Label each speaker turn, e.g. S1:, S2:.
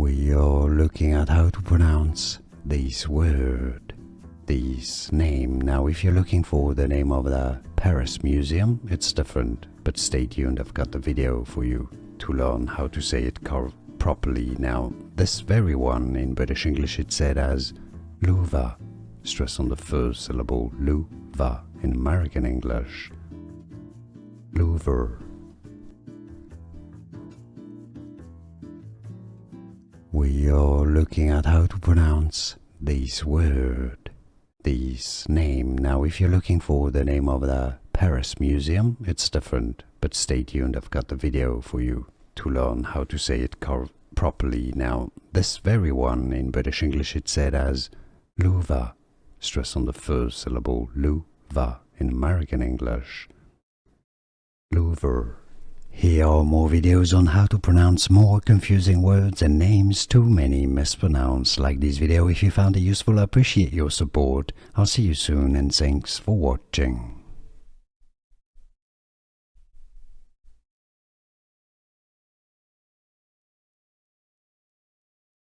S1: We are looking at how to pronounce this word, this name. Now, if you're looking for the name of the Paris Museum, it's different, but stay tuned, I've got the video for you to learn how to say it properly. Now, this very one in British English, it's said as Louver, stress on the first syllable, Louver. In American English, Louver. We are looking at how to pronounce this word, this name. Now, if you're looking for the name of the Paris Museum, it's different, but stay tuned, I've got the video for you to learn how to say it properly. Now, this very one in British English, it's said as Louver, stress on the first syllable, Louver. In American English, Louver. Here are more videos on how to pronounce more confusing words and names too many mispronounced. Like this video if you found it useful. I appreciate your support. I'll see you soon and thanks for watching.